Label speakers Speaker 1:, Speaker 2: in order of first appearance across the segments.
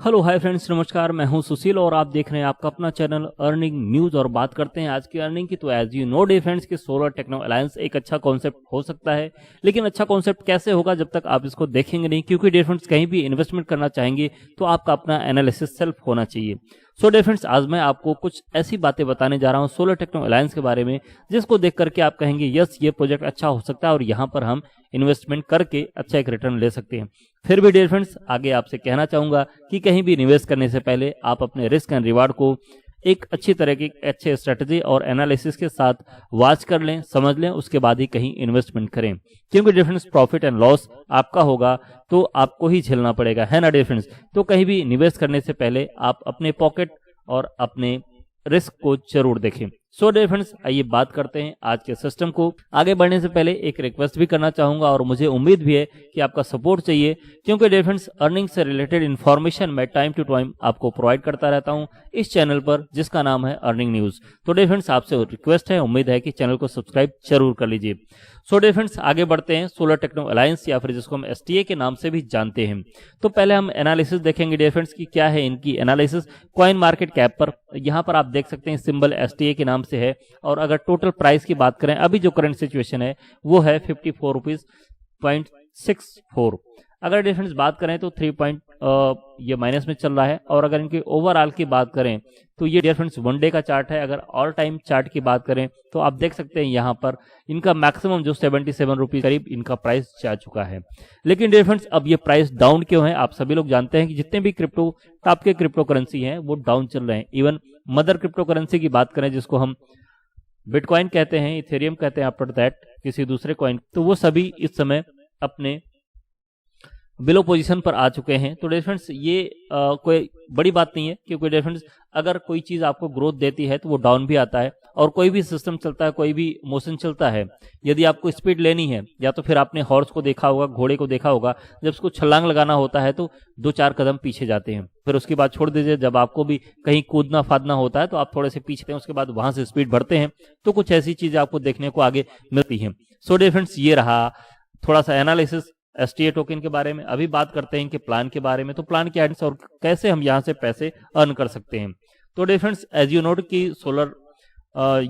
Speaker 1: Hello hi friends, नमस्कार। मैं हूं सुशील और आप देख रहे हैं आपका अपना चैनल अर्निंग न्यूज़। और बात करते हैं आज की अर्निंग की। तो एज यू नो डिफेंस की सोलर टेक्नो अलायंस एक अच्छा कॉन्सेप्ट हो सकता है, लेकिन अच्छा कॉन्सेप्ट कैसे होगा जब तक आप इसको देखेंगे नहीं, क्योंकि डिफेंस कहीं भी इन्वेस्टमेंट करना चाहेंगे तो आपका अपना एनालिसिस सेल्फ होना चाहिए। सो डिफेंस आज मैं आपको कुछ ऐसी बातें बताने जा रहा हूं सोलर टेक्नो अलायंस के बारे में, जिसको देख करके आप कहेंगे यस ये प्रोजेक्ट अच्छा हो सकता है और यहाँ पर हम इन्वेस्टमेंट करके अच्छा एक रिटर्न ले सकते हैं। फिर भी डियर फ्रेंड्स, आगे आपसे कहना चाहूंगा कि कहीं भी निवेश करने से पहले आप अपने रिस्क एंड रिवार्ड को एक अच्छी तरह की अच्छे स्ट्रेटजी और एनालिसिस के साथ वॉच कर लें, समझ लें, उसके बाद ही कहीं इन्वेस्टमेंट करें। क्योंकि डिफरेंस प्रॉफिट एंड लॉस आपका होगा तो आपको ही झेलना पड़ेगा, है ना डिफरेंस। तो कहीं भी निवेश करने से पहले आप अपने पॉकेट और अपने रिस्क को जरूर देखें। सो डियर फ्रेंड्स, आइए बात करते हैं आज के सिस्टम को। आगे बढ़ने से पहले एक रिक्वेस्ट भी करना चाहूंगा और मुझे उम्मीद भी है कि आपका सपोर्ट चाहिए, क्योंकि डियर फ्रेंड्स अर्निंग से रिलेटेड इन्फॉर्मेशन मैं टाइम टू टाइम आपको प्रोवाइड करता रहता हूं इस चैनल पर, जिसका नाम है अर्निंग न्यूज। तो डियर फ्रेंड्स आपसे रिक्वेस्ट है, उम्मीद है कि चैनल को सब्सक्राइब जरूर कर लीजिए। सो डियर फ्रेंड्स आगे बढ़ते हैं सोलर टेक्नो अलायंस, या फिर जिसको हम एसटीए के नाम से भी जानते हैं। तो पहले हम एनालिसिस देखेंगे डियर फ्रेंड्स की क्या है इनकी एनालिसिस। कॉइन मार्केट कैप पर यहाँ पर आप देख सकते हैं सिंबल एसटीए के नाम से है। और अगर टोटल प्राइस की बात करें, अभी जो करंट सिचुएशन है वो है 54.64। अगर डिफरेंस बात करें तो 3 पॉइंट ये माइनस में चल रहा है। और अगर इनके ओवरऑल की बात करें तो ये डिफरेंस वन डे का चार्ट है। अगर ऑल टाइम चार्ट की बात करें तो आप देख सकते हैं यहाँ पर इनका मैक्सिमम जो 77 रुपीज करीब इनका प्राइस जा चुका है। लेकिन डिफरेंस अब ये प्राइस डाउन क्यों है? आप सभी लोग जानते हैं कि जितने भी क्रिप्टो टॉप के क्रिप्टो करेंसी हैं वो डाउन चल रहे हैं। इवन मदर क्रिप्टो करेंसी की बात करें, जिसको हम बिटकॉइन कहते हैं, इथेरियम कहते हैं, आफ्टर दैट किसी दूसरे कॉइन, तो वो सभी इस समय अपने बिलो पोजीशन पर आ चुके हैं। तो डिफरेंस ये कोई बड़ी बात नहीं है, क्योंकि डिफरेंस अगर कोई चीज आपको ग्रोथ देती है तो वो डाउन भी आता है। और कोई भी सिस्टम चलता है, कोई भी मोशन चलता है, यदि आपको स्पीड लेनी है, या तो फिर आपने हॉर्स को देखा होगा, घोड़े को देखा होगा, जब उसको छलांग लगाना होता है तो 2-4 कदम पीछे जाते हैं, फिर उसके बाद छोड़ दीजिए। जब आपको भी कहीं कूदना फादना होता है तो आप थोड़े से पीछे हैं, उसके बाद वहां से स्पीड बढ़ते हैं। तो कुछ ऐसी चीजें आपको देखने को आगे मिलती हैं। सो डिफरेंस ये रहा थोड़ा सा एनालिसिस एसटीए टोकन के बारे में। अभी बात करते हैं इनके प्लान के बारे में। तो प्लान क्या है और कैसे हम यहाँ से पैसे अर्न कर सकते हैं। तो डिफरेंस एज यू नोट कि सोलर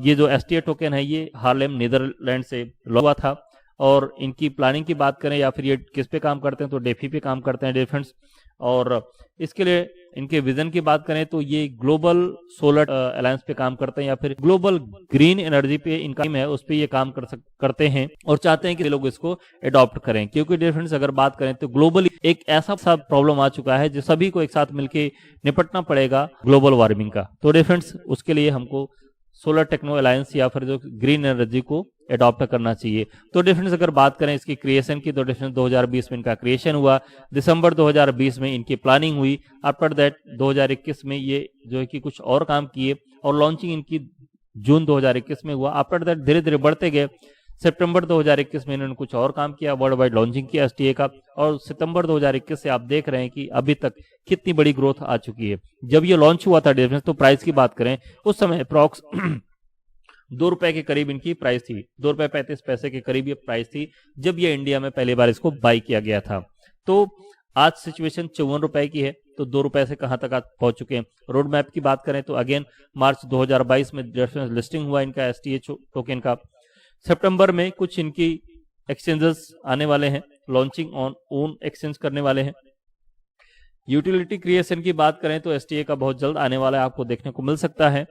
Speaker 1: ये जो एसटीए टोकन है ये हार्लेम नीदरलैंड से लॉन्च हुआ था। और इनकी प्लानिंग की बात करें या फिर ये किस पे काम करते हैं तो डेफी पे काम करते हैं डिफरेंस। और इसके लिए इनके विजन की बात करें तो ये ग्लोबल सोलर अलायंस पे काम करते हैं, या फिर ग्लोबल ग्रीन एनर्जी पे इनका टीम है, उस पे ये काम करते हैं और चाहते हैं कि लोग इसको अडॉप्ट करें। क्योंकि डिफरेंस अगर बात करें तो ग्लोबली एक ऐसा सा प्रॉब्लम आ चुका है जो सभी को एक साथ मिलकर निपटना पड़ेगा, ग्लोबल वार्मिंग का। तो डिफरेंस उसके लिए हमको सोलर टेक्नो अलायंस या फिर जो ग्रीन एनर्जी को अडॉप्ट करना चाहिए। तो डिफरेंस अगर बात करें इसकी क्रिएशन की, तो डिफरेंस 2020 में इनका क्रिएशन हुआ, दिसंबर 2020 में इनकी प्लानिंग हुई। आफ्टर दैट 2021 में ये जो है कि कुछ और काम किए और लॉन्चिंग इनकी जून 2021 में हुआ। आफ्टर दैट धीरे धीरे बढ़ते गए। सितंबर 2021 में इन्होंने कुछ और काम किया, वर्ल्ड वाइड लॉन्चिंग किया एसटीए का। और सितंबर 2021 से आप देख रहे हैं कि अभी तक कितनी बड़ी ग्रोथ आ चुकी है। जब ये लॉन्च हुआ था डिफरेंस, तो प्राइस की बात करें उस समय अप्रॉक्स 2 रुपए के करीब इनकी प्राइस थी, 2 रुपए 35 पैसे के करीब ये प्राइस थी जब ये इंडिया में पहली बार इसको बाई किया गया था। तो आज सिचुएशन 54 रुपए की है, तो 2 रुपए से कहां तक आज पहुंच चुके हैं। रोड मैप की बात करें तो अगेन मार्च 2022 में लिस्टिंग हुआ इनका एसटीए टोकन का। सितंबर में कुछ इनकी एक्सचेंजेस आने वाले हैं, लॉन्चिंग ऑन ओन एक्सचेंज करने वाले हैं। यूटिलिटी क्रिएशन की बात करें तो एसटीए का बहुत जल्द आने वाला है, आपको देखने को मिल सकता है।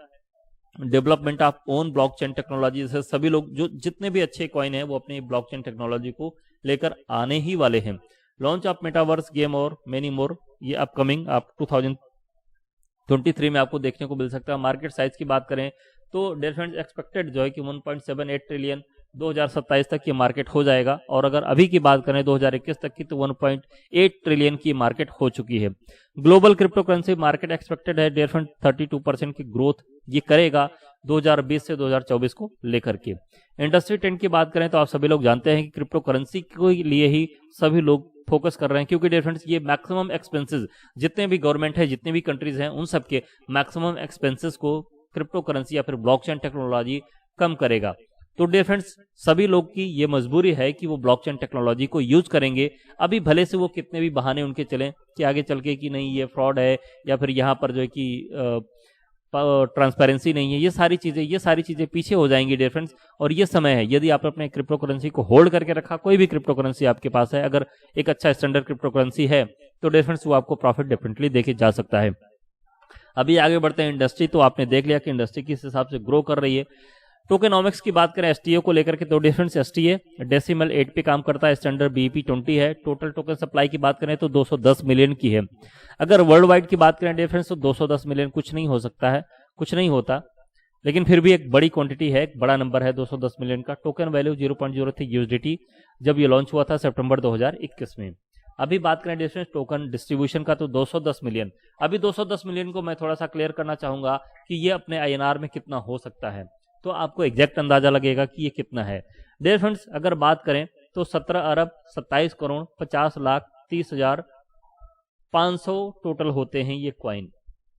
Speaker 1: Development of own blockchain technology से सभी लोग जो जितने भी अच्छे कॉइन हैं वो अपनी ब्लॉकचेन टेक्नोलॉजी को लेकर आने ही वाले हैं। लॉन्च ऑफ मेटावर्स गेम और मेनी मोर ये अपकमिंग आप 2023 में आपको देखने को मिल सकता है। मार्केट साइज की बात करें तो डिफरेंट एक्सपेक्टेड जो है कि 1.78 ट्रिलियन 2027 तक ये मार्केट हो जाएगा। और अगर अभी की बात करें 2021 तक की तो 1.8 ट्रिलियन की मार्केट हो चुकी है। Global crypto currency market expected है डिफरेंट 32% की ग्रोथ ये करेगा 2020 से 2024 को लेकर के। इंडस्ट्री ट्रेंड की बात करें तो आप सभी लोग जानते हैं कि क्रिप्टो करेंसी के लिए ही सभी लोग फोकस कर रहे हैं, क्योंकि डिफरेंस ये मैक्सिमम एक्सपेंसेस जितने भी गवर्नमेंट है, जितने भी कंट्रीज हैं, उन सबके मैक्सिमम एक्सपेंसेस को क्रिप्टो करेंसी या फिर ब्लॉकचेन टेक्नोलॉजी कम करेगा। तो डियर फ्रेंड्स, सभी लोग की ये मजबूरी है कि वो ब्लॉकचेन टेक्नोलॉजी को यूज करेंगे। अभी भले से वो कितने भी बहाने उनके चलें कि आगे चल के कि नहीं ये फ्रॉड है, या फिर यहाँ पर जो है कि ट्रांसपेरेंसी नहीं है, ये सारी चीजें पीछे हो जाएंगी डियर फ्रेंड्स। और ये समय है, यदि आप अपने क्रिप्टो करेंसी को होल्ड करके रखा, कोई भी क्रिप्टो करेंसी आपके पास है, अगर एक अच्छा स्टैंडर्ड क्रिप्टो करेंसी है, तो डियर फ्रेंड्स वो आपको प्रॉफिट डेफिनेटली देके जा सकता है। अभी आगे बढ़ते हैं इंडस्ट्री। तो आपने देख लिया कि इंडस्ट्री किस हिसाब से ग्रो कर रही है। टोकेनॉमिक्स की बात करें एसटीओ को लेकर के, तो डिफरेंस एसटीए डेसिमल 8 पे काम करता है, स्टैंडर्ड बीईपी 20 है। टोटल टोकन सप्लाई की बात करें तो 210 मिलियन की है। अगर वर्ल्ड वाइड की बात करें डिफरेंस, तो 210 मिलियन कुछ नहीं हो सकता है, कुछ नहीं होता, लेकिन फिर भी एक बड़ी क्वांटिटी है, एक बड़ा नंबर है 210 मिलियन का। टोकन वैल्यू 0.03 यूएसडीटी जब ये लॉन्च हुआ था सितंबर 2021 में। अभी बात करें डिफरेंस टोकन डिस्ट्रीब्यूशन का, तो 210 मिलियन। अभी 210 मिलियन को मैं थोड़ा सा क्लियर करना चाहूंगा कि ये अपने आईएनआर में कितना हो सकता है, तो आपको एग्जैक्ट अंदाजा लगेगा कि ये कितना है। डियर फ्रेंड्स, अगर बात करें तो 17 अरब 27 करोड़ 50 लाख 30,500 टोटल होते हैं ये क्वाइन।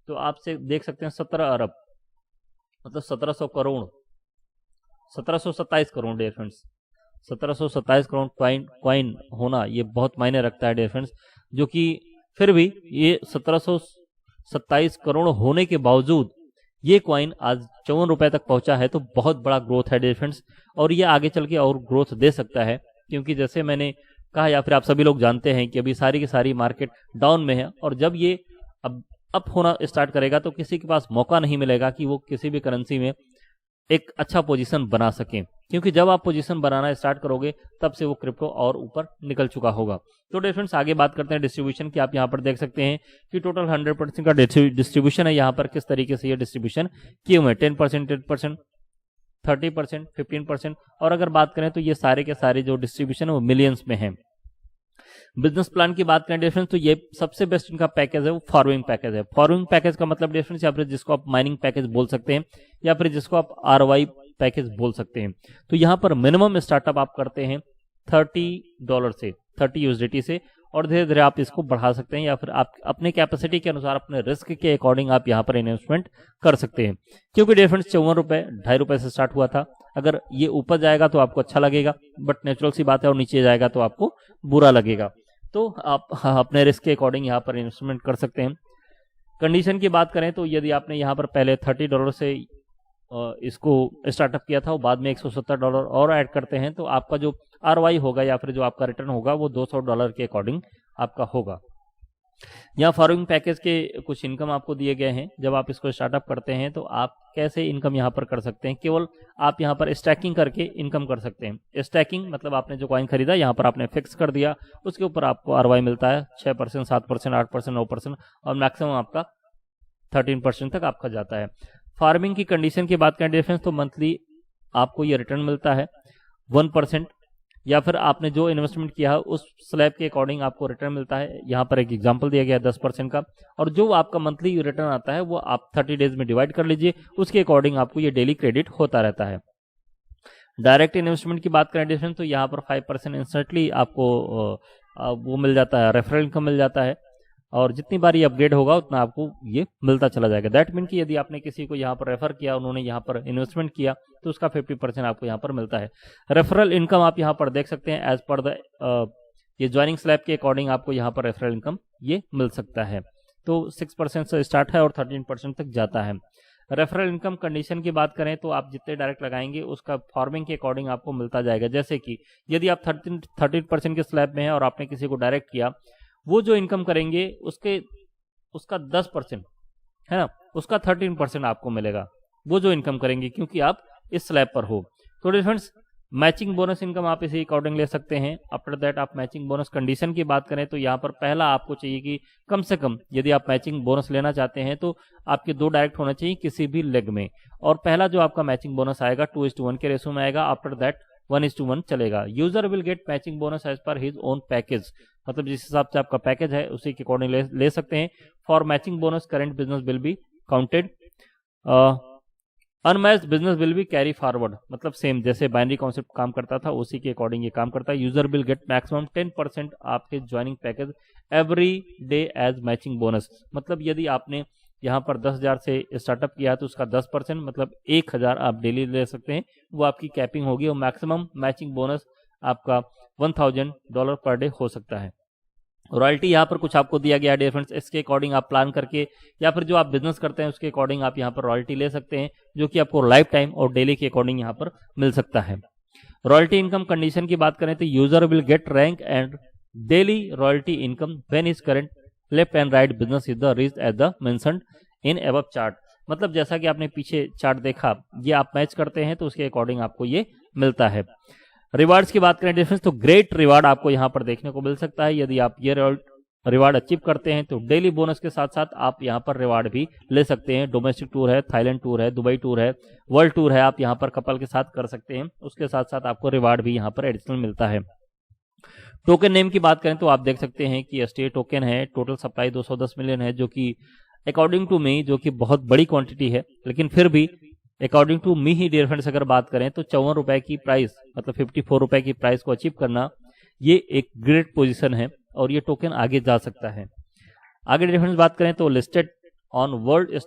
Speaker 1: तो आपसे देख सकते हैं 17 अरब मतलब 1700 crore, 1727 crore dear friends, 1727 crore coin होना ये बहुत मायने रखता है डियर फ्रेंड्स। जो कि फिर भी ये 1727 करोड़ होने के बावजूद ये क्वाइन आज 54 रुपए तक पहुंचा है, तो बहुत बड़ा ग्रोथ है डियर फ्रेंड्स। और ये आगे चल के और ग्रोथ दे सकता है, क्योंकि जैसे मैंने कहा या फिर आप सभी लोग जानते हैं कि अभी सारी की सारी मार्केट डाउन में है, और जब ये अब अप होना स्टार्ट करेगा तो किसी के पास मौका नहीं मिलेगा कि वो किसी भी करेंसी में एक अच्छा पोजीशन बना सकें, क्योंकि जब आप पोजीशन बनाना स्टार्ट करोगे तब से वो क्रिप्टो और ऊपर निकल चुका होगा। तो डिफरेंस आगे बात करते हैं डिस्ट्रीब्यूशन की। आप यहाँ पर देख सकते हैं कि टोटल 100% का डिस्ट्रीब्यूशन है। यहाँ पर किस तरीके से ये डिस्ट्रीब्यूशन किए हुए 10%, 10%, 30%, 15%। और अगर बात करें तो ये सारे के सारे जो डिस्ट्रीब्यूशन है वो मिलियंस में है। बिजनेस प्लान की बात करें डिफरेंस, तो ये सबसे बेस्ट इनका पैकेज है वो फार्मिंग पैकेज है। फार्मिंग पैकेज का मतलब डिफरेंस या फिर जिसको आप माइनिंग पैकेज बोल सकते हैं, या फिर जिसको आप आरवाई पैकेज बोल सकते हैं। तो यहाँ पर मिनिमम स्टार्टअप आप करते हैं $30 से, 30 यूएसडीटी से, और धीरे धीरे आप इसको बढ़ा सकते हैं, या फिर आप अपने कैपेसिटी के अनुसार अपने रिस्क के अकॉर्डिंग आप यहाँ पर इन्वेस्टमेंट कर सकते हैं। क्योंकि डिफरेंस 54 रुपए 2.5 रुपए से स्टार्ट हुआ था। अगर ये ऊपर जाएगा तो आपको अच्छा लगेगा, बट नेचुरल सी बात है, और नीचे जाएगा तो आपको बुरा लगेगा। तो आप अपने रिस्क के अकॉर्डिंग यहाँ पर इन्वेस्टमेंट कर सकते हैं। कंडीशन की बात करें तो यदि आपने यहाँ पर पहले $30 से इसको स्टार्टअप किया था, वो बाद में $170 और ऐड करते हैं, तो आपका जो आरवाई होगा या फिर जो आपका रिटर्न होगा वो $200 के अकॉर्डिंग आपका होगा। यहाँ फार्मिंग पैकेज के कुछ इनकम आपको दिए गए हैं। जब आप इसको स्टार्टअप करते हैं तो आप कैसे इनकम यहाँ पर कर सकते हैं, केवल आप यहाँ पर स्टैकिंग करके इनकम कर सकते हैं। स्टैकिंग मतलब आपने जो कॉइन खरीदा यहाँ पर आपने फिक्स कर दिया, उसके ऊपर आपको आरवाई मिलता है 6%, 7%, 8%, 9%, और मैक्सिमम आपका 13% तक आपका जाता है। फार्मिंग की कंडीशन की बात करें डिफरेंस, तो मंथली आपको ये रिटर्न मिलता है 1%, या फिर आपने जो इन्वेस्टमेंट किया है उस स्लैब के अकॉर्डिंग आपको रिटर्न मिलता है। यहाँ पर एक एग्जांपल दिया गया है 10% का, और जो आपका मंथली रिटर्न आता है वो आप 30 डेज में डिवाइड कर लीजिए, उसके अकॉर्डिंग आपको ये डेली क्रेडिट होता रहता है। डायरेक्ट इन्वेस्टमेंट की बात करें डिफरेंस, तो यहाँ पर 5% इंस्टेंटली आपको वो मिल जाता है, रेफरल इनकम मिल जाता है, और जितनी बार ये अपग्रेड होगा उतना आपको ये मिलता चला जाएगा। दैट मीन कि यदि आपने किसी को यहाँ पर रेफर किया, उन्होंने यहाँ पर इन्वेस्टमेंट किया, तो उसका 50% आपको यहाँ पर मिलता है। रेफरल इनकम आप यहाँ पर देख सकते हैं एज पर द ये ज्वाइनिंग स्लैब के अकॉर्डिंग आपको यहाँ पर रेफरल इनकम ये मिल सकता है। तो 6% से स्टार्ट है और 13% तक जाता है। रेफरल इनकम कंडीशन की बात करें तो आप जितने डायरेक्ट लगाएंगे उसका फार्मिंग के अकॉर्डिंग आपको मिलता जाएगा। जैसे कि यदि आप 13% के स्लैब में है और आपने किसी को डायरेक्ट किया, वो जो इनकम करेंगे उसका 10% है ना, उसका 13% आपको मिलेगा, वो जो इनकम करेंगे, क्योंकि आप इस स्लैब पर हो। तो डिफरेंस मैचिंग बोनस इनकम आप इसी अकॉर्डिंग ले सकते हैं। आफ्टर दैट आप मैचिंग बोनस कंडीशन की बात करें तो यहाँ पर पहला आपको चाहिए कि कम से कम यदि आप मैचिंग बोनस लेना चाहते हैं तो आपके 2 डायरेक्ट होना चाहिए किसी भी लेग में, और पहला जो आपका मैचिंग बोनस आएगा 2:1 के रेशो में आएगा। आफ्टर दैट 1:1 चलेगा। User will get matching bonus as per his own package, मतलब जिस हिसाब से आपका पैकेज है उसी के अकॉर्डिंग ले सकते हैं। For matching bonus current business will be counted, unmatched business will be carry forward, मतलब सेम जैसे बाइनरी कॉन्सेप्ट काम करता था उसी के अकॉर्डिंग ये काम करता है। यूजर विल गेट मैक्सिमम 10% आपके joining package every day as matching bonus, मतलब यदि आपने यहाँ पर 10,000 से स्टार्टअप किया है तो उसका 10% मतलब 1,000 आप डेली ले सकते हैं, वो आपकी कैपिंग होगी। और मैक्सिमम मैचिंग बोनस आपका $1,000 पर डे हो सकता है। रॉयल्टी यहाँ पर कुछ आपको दिया गया है डियर फ्रेंड्स, इसके अकॉर्डिंग आप प्लान करके या फिर जो आप बिजनेस करते हैं उसके अकॉर्डिंग आप यहाँ पर रॉयल्टी ले सकते हैं, जो कि आपको लाइफ टाइम और डेली के अकॉर्डिंग यहाँ पर मिल सकता है। रॉयल्टी इनकम कंडीशन की बात करें तो user will gate rank and daily royalty income when his current left and right business is the reach at the mentioned in above chart. मतलब जैसा कि आपने पीछे चार्ट देखा, ये आप मैच करते हैं तो उसके अकॉर्डिंग आपको ये मिलता है। रिवार्ड्स की बात करें डिफरेंस तो ग्रेट रिवार्ड आपको यहाँ पर देखने को मिल सकता है। यदि आप ये रिवार्ड अचीव करते हैं तो डेली बोनस के साथ साथ आप यहाँ पर रिवार्ड भी ले सकते हैं। डोमेस्टिक टूर है, थाईलैंड टूर है, दुबई टूर है, वर्ल्ड टूर है, आप यहाँ पर कपल के साथ कर सकते हैं। उसके साथ साथ आपको रिवार्ड भी यहाँ पर एडिशनल मिलता है। टोकन नेम की बात करें तो आप देख सकते हैं कि एसटीए टोकन है, टोटल सप्लाई 210 मिलियन है, जो कि अकॉर्डिंग टू मी जो कि बहुत बड़ी क्वांटिटी है, लेकिन फिर भी अकॉर्डिंग टू मी ही डियर फ्रेंड्स अगर बात करें तो 54 रुपए की प्राइस मतलब 54 रुपए की प्राइस को अचीव करना ये एक ग्रेट पोजीशन है और ये टोकन आगे जा सकता है। आगे डियर फ्रेंड्स बात करें तो listed on world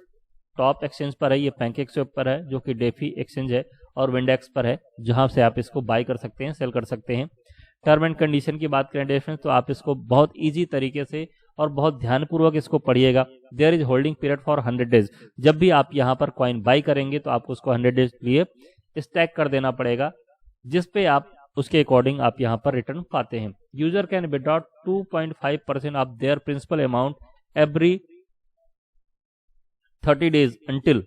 Speaker 1: top exchange पर है, ये पैनकेकस्वैप पर है जो कि डेफी एक्सचेंज है, और विंडेक्स पर है जहां से आप इसको बाय कर सकते हैं, सेल कर सकते हैं। टर्म एंड कंडीशन की बात करें डियर फ्रेंड्स तो आप इसको बहुत इजी तरीके से और बहुत ध्यानपूर्वक इसको पढ़िएगा। There is holding period for 100 days. जब भी आप यहाँ पर कॉइन बाई करेंगे तो आपको उसको 100 डेज के लिए स्टैक कर देना पड़ेगा, जिस पे आप उसके अकॉर्डिंग आप यहाँ पर रिटर्न पाते हैं। User can withdraw 2.5% of their principal amount every 30 days until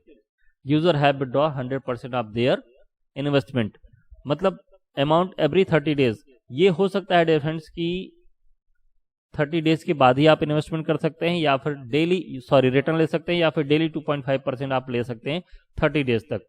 Speaker 1: user have withdraw 100% of their investment. मतलब अमाउंट एवरी 30 days, ये हो सकता है डियर फ्रेंड्स कि 30 डेज के बाद ही आप इन्वेस्टमेंट कर सकते हैं या फिर डेली रिटर्न ले सकते हैं, या फिर डेली 2.5% आप ले सकते हैं 30 डेज तक।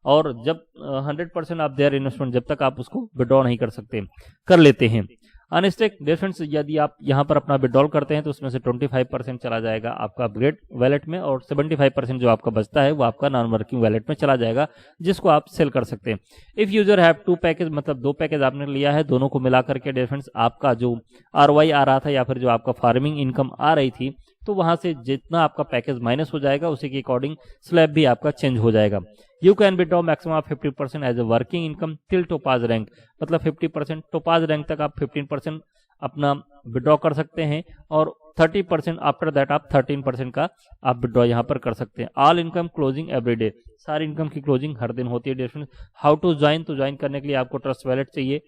Speaker 1: और जब 100% आप देयर इन्वेस्टमेंट जब तक आप उसको विड्रॉ नहीं कर सकते, कर लेते हैं। अनस्टेक डियर फ्रेंड्स यदि आप यहाँ पर अपना विड्रॉल करते हैं तो उसमें से 25% चला जाएगा आपका अपग्रेड वैलेट में, और 75% जो आपका बचता है वो आपका नॉन वर्किंग वैलेट में चला जाएगा, जिसको आप सेल कर सकते हैं। इफ यूजर हैव 2 पैकेज मतलब 2 पैकेज आपने लिया है, दोनों को मिला करके डियर फ्रेंड्स आपका जो ROI आ रहा था या फिर जो आपका फार्मिंग इनकम आ रही थी, तो वहां से जितना आपका पैकेज माइनस हो जाएगा उसी के अकॉर्डिंग स्लैब भी आपका चेंज हो जाएगा। You can withdraw maximum of 50% as a working income till Topaz rank. मतलब 50% टोपाज रैंक तक आप 15% अपना विड्रॉ कर सकते हैं, और 30% आफ्टर दैट आप 13% का आप विड्रॉ यहाँ पर कर सकते हैं। All income closing every day, सारी इनकम की क्लोजिंग हर दिन होती है dear friends. How to join, तो ज्वाइन करने के लिए आपको ट्रस्ट वैलेट चाहिए,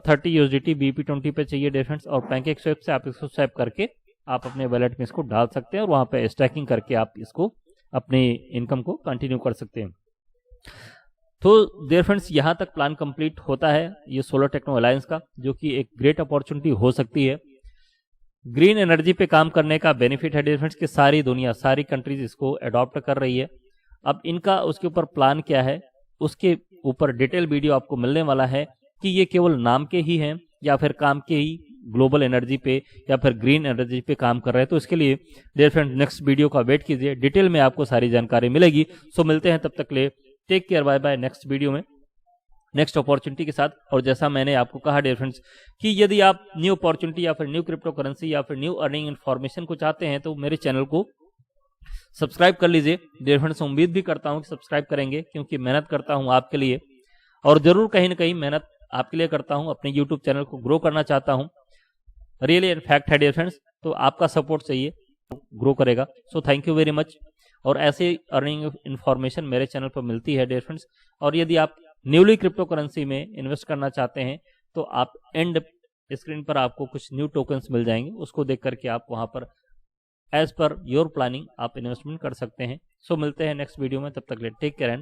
Speaker 1: 30 USDT BP20 पे चाहिए डियर फ्रेंड्स, और पैनकेकस्वैप से आप इसको स्वैप करके आप अपने वैलेट में इसको डाल सकते हैं और वहां पे स्टैकिंग करके आप इसको अपने इनकम को कंटिन्यू कर सकते हैं। तो डियर फ्रेंड्स यहाँ तक प्लान कंप्लीट होता है ये सोलर टेक्नो अलायंस का, जो कि एक ग्रेट अपॉर्चुनिटी हो सकती है। ग्रीन एनर्जी पे काम करने का बेनिफिट है डियर फ्रेंड्स कि सारी दुनिया, सारी कंट्रीज इसको अडॉप्ट कर रही है। अब इनका उसके ऊपर प्लान क्या है, उसके ऊपर डिटेल वीडियो आपको मिलने वाला है कि ये केवल नाम के ही हैं या फिर काम के ही ग्लोबल एनर्जी पे या फिर ग्रीन एनर्जी पे काम कर रहे हैं। तो इसके लिए डियर फ्रेंड नेक्स्ट वीडियो का वेट कीजिए, डिटेल में आपको सारी जानकारी मिलेगी। सो मिलते हैं तब तक ले, take care, bye bye next video में नेक्स्ट अपॉर्चुनिटी के साथ। और जैसा मैंने आपको कहा डियर फ्रेंड्स कि यदि आप न्यू अपॉर्चुनिटी या फिर न्यू क्रिप्टो करेंसी या फिर न्यू अर्निंग इन्फॉर्मेशन को चाहते हैं तो मेरे चैनल को सब्सक्राइब कर लीजिए डियर फ्रेंड्स। उम्मीद भी करता हूं कि सब्सक्राइब करेंगे, क्योंकि मेहनत करता हूं आपके लिए, और जरूर कहीं ना कहीं मेहनत आपके लिए करता हूं। अपने यूट्यूब चैनल को ग्रो करना चाहता हूं, रियली फैक्ट है डियर फ्रेंड्स। तो आपका सपोर्ट चाहिए, ग्रो करेगा। So thank you very much. और ऐसे अर्निंग इन्फॉर्मेशन मेरे चैनल पर मिलती है डियर फ्रेंड्स। और यदि आप न्यूली क्रिप्टो करेंसी में इन्वेस्ट करना चाहते हैं तो आप एंड स्क्रीन पर आपको कुछ न्यू टोकन्स मिल जाएंगे, उसको देख करके आप वहां पर एज पर योर प्लानिंग आप इन्वेस्टमेंट कर सकते हैं। सो मिलते हैं नेक्स्ट वीडियो में, तब तक ले टेक केयर एंड